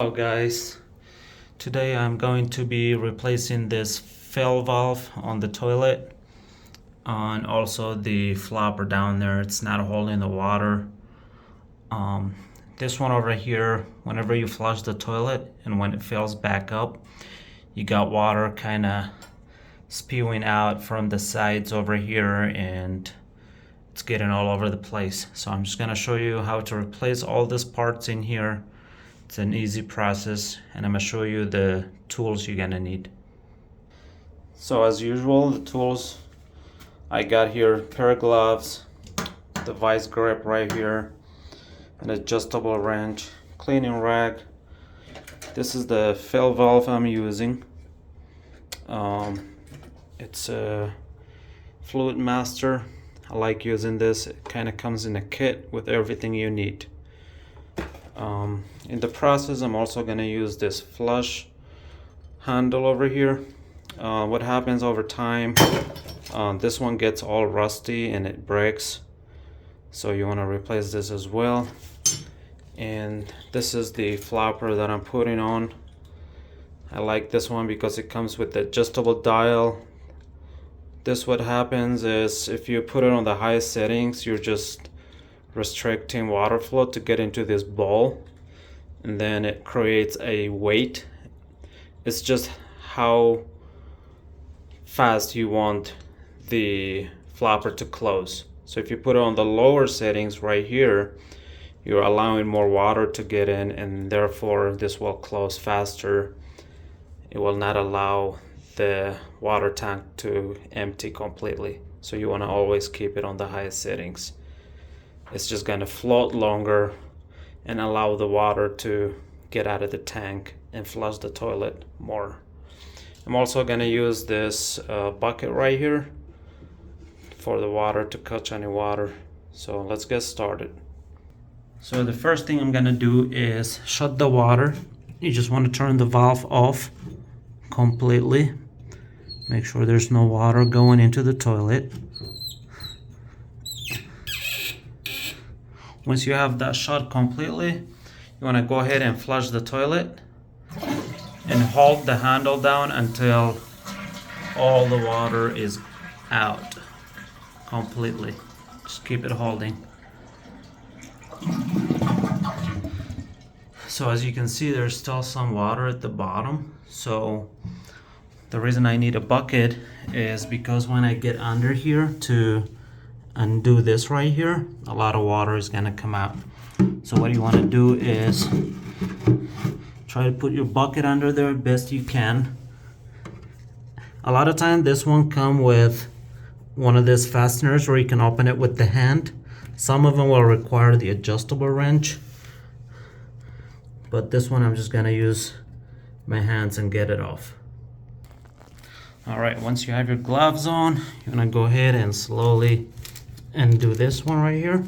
Hello guys, today I'm going to be replacing this fill valve on the toilet and also the flopper down there. It's not holding the water. This one over here, whenever you flush the toilet and when it fills back up, you got water kind of spewing out from the sides over here and it's getting all over the place. So I'm just going to show you how to replace all these parts in here. It's an easy process and I'm going to show you the tools you're going to need. So as usual, the tools I got here: pair of gloves, the vice grip right here, an adjustable wrench, cleaning rag. This is the fill valve I'm using. It's a Fluid Master. I like using this. It kind of comes in a kit with everything you need. In the process, I'm also going to use this flush handle over here. What happens over time, this one gets all rusty and it breaks, so you want to replace this as well. And this is the flopper that I'm putting on. I like this one because it comes with the adjustable dial. This, what happens is if you put it on the highest settings, you're just restricting water flow to get into this bowl, and then it creates a weight. It's just how fast you want the flopper to close. So if you put it on the lower settings right here, you're allowing more water to get in, and therefore this will close faster. It will not allow the water tank to empty completely. So you want to always keep it on the highest settings. It's just going to float longer and allow the water to get out of the tank and flush the toilet more. I'm also going to use this bucket right here for the water to catch any water. So let's get started. So the first thing I'm going to do is shut the water. You just want to turn the valve off completely. Make sure there's no water going into the toilet. Once you have that shut completely, you want to go ahead and flush the toilet and hold the handle down until all the water is out completely. Just keep it holding. So as you can see, there's still some water at the bottom. So the reason I need a bucket is because when I get under here to undo this right here, a lot of water is going to come out. So what you want to do is try to put your bucket under there best you can. A lot of time this one come with one of these fasteners where you can open it with the hand. Some of them will require the adjustable wrench, but this one I'm just going to use my hands and get it off. Alright, once you have your gloves on, you're going to go ahead and slowly undo this one right here.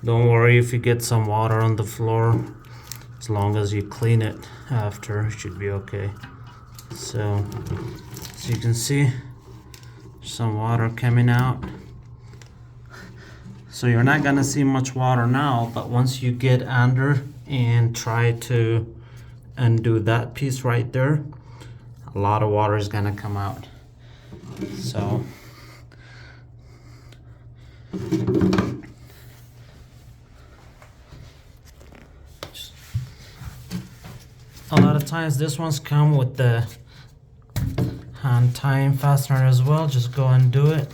Don't worry if you get some water on the floor. As long as you clean it after, it should be okay. So, as you can see, some water coming out. So you're not going to see much water now, but once you get under and try to undo that piece right there, a lot of water is going to come out. So a lot of times this one's come with the hand tying fastener as well. Just go and do it.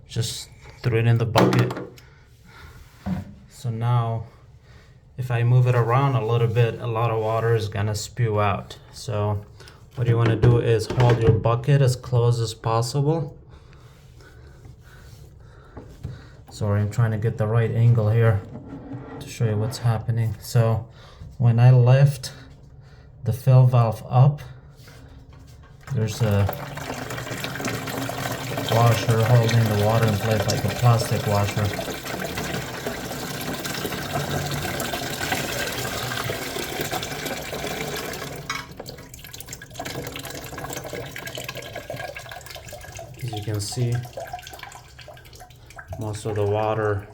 Just threw it in the bucket. So now if I move it around a little bit, a lot of water is gonna spew out. So what you want to do is hold your bucket as close as possible. Sorry, I'm trying to get the right angle here to show you what's happening. So when I lift the fill valve up, there's a washer holding the water in place, like a plastic washer. you can see, most of the water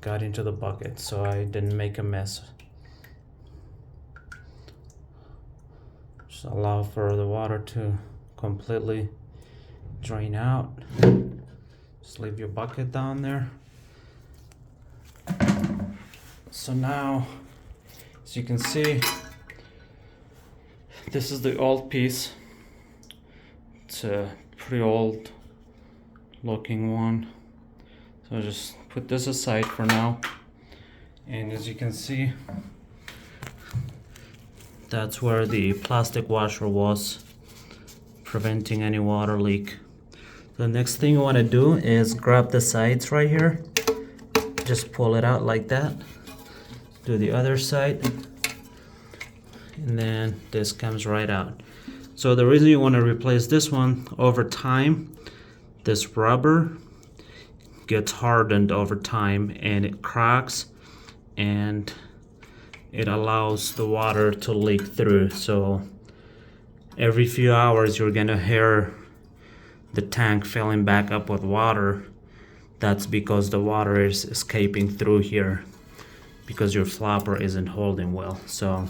got into the bucket, so I didn't make a mess. Just allow for the water to completely drain out. Just leave your bucket down there. So now, as you can see, this is the old piece. It's a pretty old looking one. So just put this aside for now. And as you can see, that's where the plastic washer was, preventing any water leak. The next thing you want to do is grab the sides right here. Just pull it out like that. Do the other side. And then this comes right out. So the reason you want to replace this one, over time, this rubber gets hardened over time and it cracks and it allows the water to leak through. So every few hours you're gonna hear the tank filling back up with water. That's because the water is escaping through here because your flapper isn't holding well. So I'm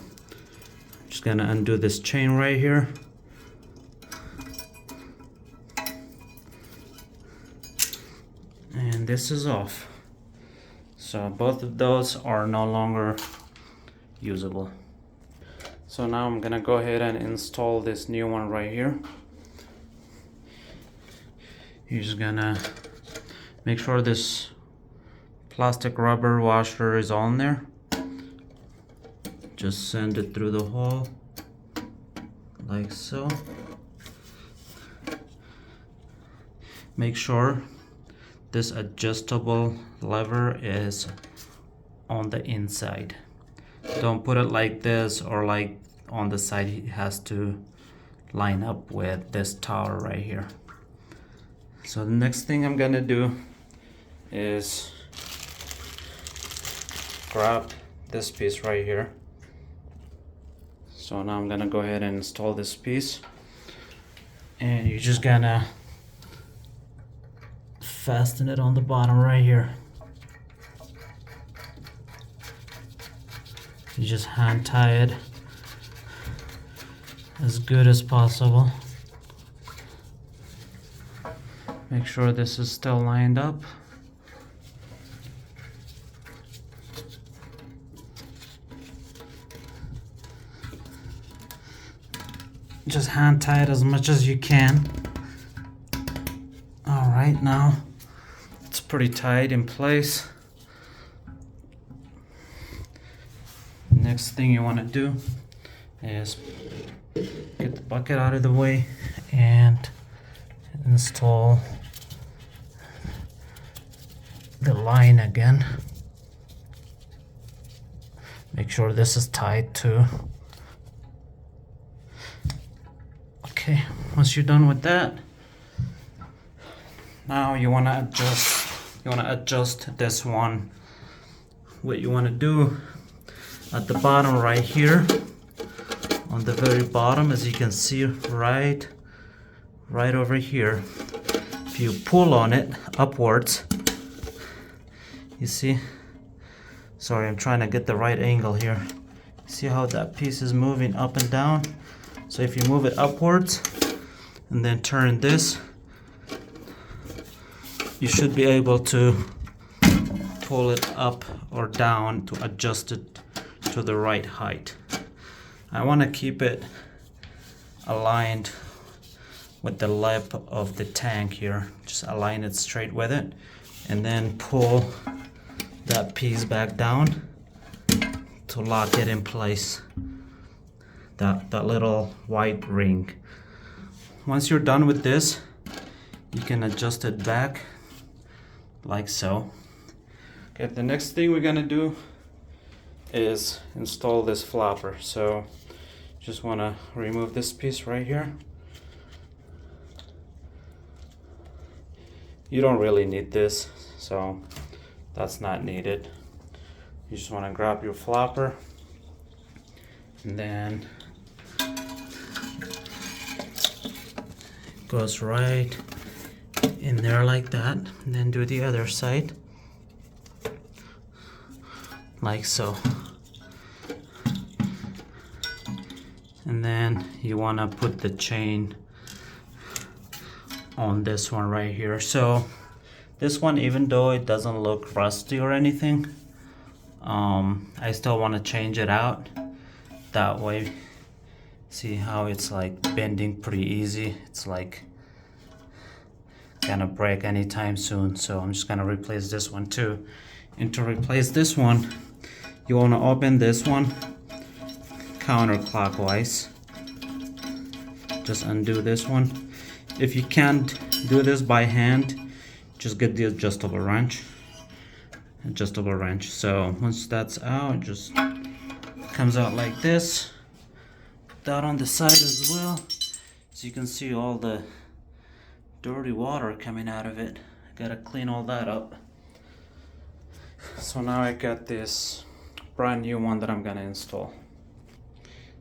just gonna undo this chain right here. And this is off. So both of those are no longer usable. So now I'm gonna go ahead and install this new one right here. You're just gonna make sure this plastic rubber washer is on there. Just send it through the hole like so. Make sure this adjustable lever is on the inside. Don't put it like this or like on the side. It has to line up with this tower right here. So the next thing I'm gonna do is grab this piece right here. So now I'm gonna go ahead and install this piece, and you're just gonna fasten it on the bottom right here. You just hand tie it as good as possible. Make sure this is still lined up. Just hand tie it as much as you can. All right, now it's pretty tight in place. Next thing you want to do is get the bucket out of the way and install the line again. Make sure this is tight too. Okay, once you're done with that, now you want to adjust this one. What you want to do at the bottom right here, on the very bottom, as you can see, right over here, if you pull on it upwards, you see, sorry, I'm trying to get the right angle here. See how that piece is moving up and down? So if you move it upwards and then turn this, you should be able to pull it up or down to adjust it to the right height. I want to keep it aligned with the lip of the tank here. Just align it straight with it and then pull that piece back down to lock it in place. That little white ring. Once you're done with this, you can adjust it back like so. Okay, the next thing we're gonna do is install this flapper. So just want to remove this piece right here. You don't really need this, so that's not needed. You just want to grab your flapper and then goes right in there like that, and then do the other side like so. And then you want to put the chain on this one right here. So this one, even though it doesn't look rusty or anything, I still want to change it out. That way, see how it's like bending pretty easy. It's like gonna break anytime soon. So I'm just gonna replace this one too. And to replace this one, you want to open this one counterclockwise. Just undo this one. If you can't do this by hand, just get the adjustable wrench. So once that's out, just comes out like this. Put that on the side as well, so you can see all the dirty water coming out of it. I gotta clean all that up. So now I got this brand new one that I'm gonna install.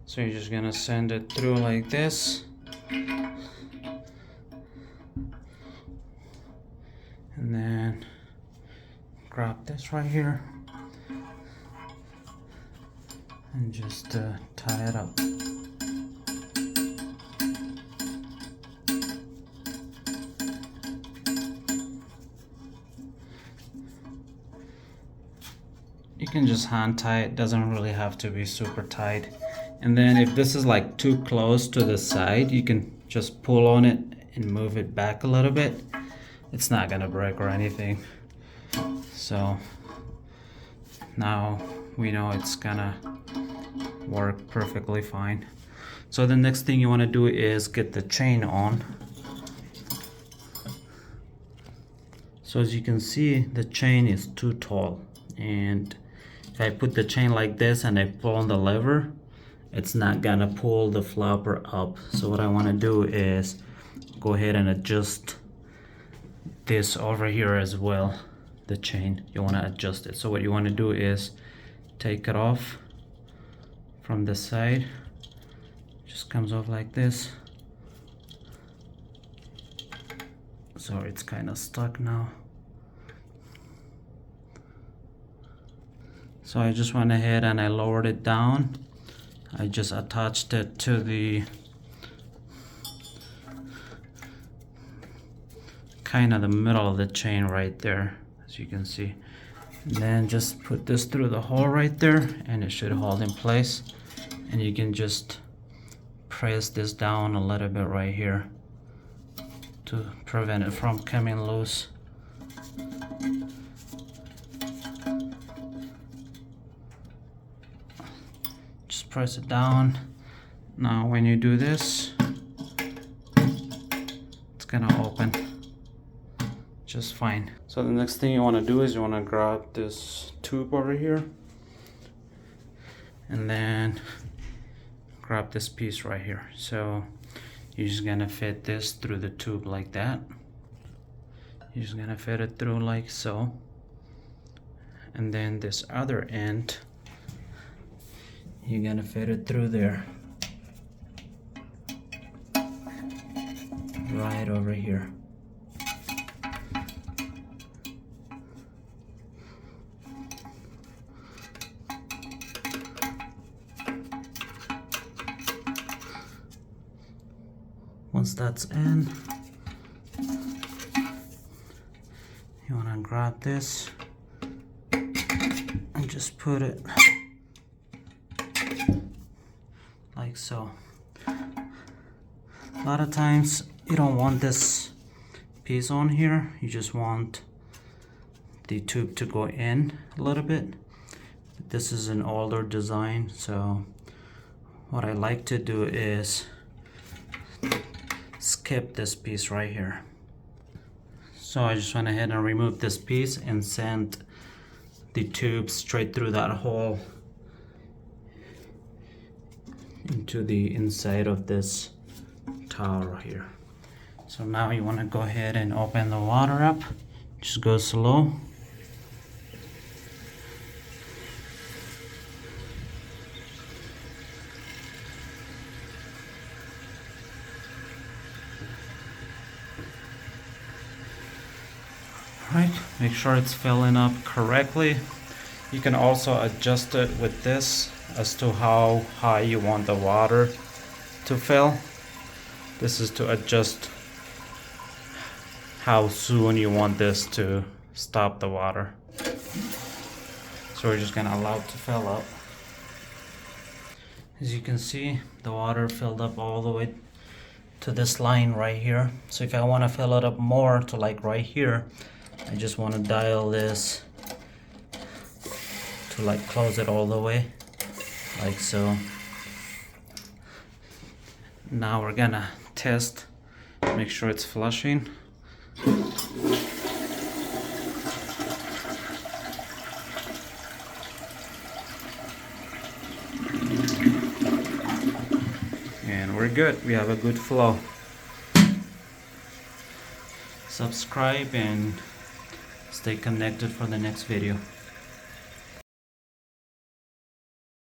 So you're just gonna send it through like this. And then grab this right here and just tie it up. You can just hand tie it, doesn't really have to be super tight. And then if this is like too close to the side, you can just pull on it and move it back a little bit. It's not gonna break or anything. So now we know it's gonna work perfectly fine. So the next thing you want to do is get the chain on. So as you can see, the chain is too tall, and if I put the chain like this and I pull on the lever, it's not gonna pull the flopper up. So what I want to do is go ahead and adjust this over here as well. The chain, you want to adjust it. So what you want to do is take it off from the side. Just comes off like this. So it's kind of stuck now. So I just went ahead and I lowered it down. I just attached it to the kind of the middle of the chain right there, as you can see. And then just put this through the hole right there, and it should hold in place. And you can just press this down a little bit right here to prevent it from coming loose. Just press it down. Now when you do this, it's gonna open just fine. So the next thing you want to do is you want to grab this tube over here and then grab this piece right here. So you're just gonna fit this through the tube like that. You're just gonna fit it through like so, and then this other end you're gonna fit it through there, right over here. Once that's in, you want to grab this and just put it like so. A lot of times you don't want this piece on here, you just want the tube to go in a little bit. This is an older design, so what I like to do is skip this piece right here. So I just went ahead and removed this piece and sent the tube straight through that hole into the inside of this towel right here. So now you want to go ahead and open the water up. Just go slow. Make sure it's filling up correctly. You can also adjust it with this as to how high you want the water to fill. This is to adjust how soon you want this to stop the water. So we're just gonna allow it to fill up. As you can see, the water filled up all the way to this line right here. So if I want to fill it up more to like right here, I just want to dial this to like close it all the way, like so. Now we're gonna test, make sure it's flushing. And we're good, we have a good flow. Subscribe and stay connected for the next video.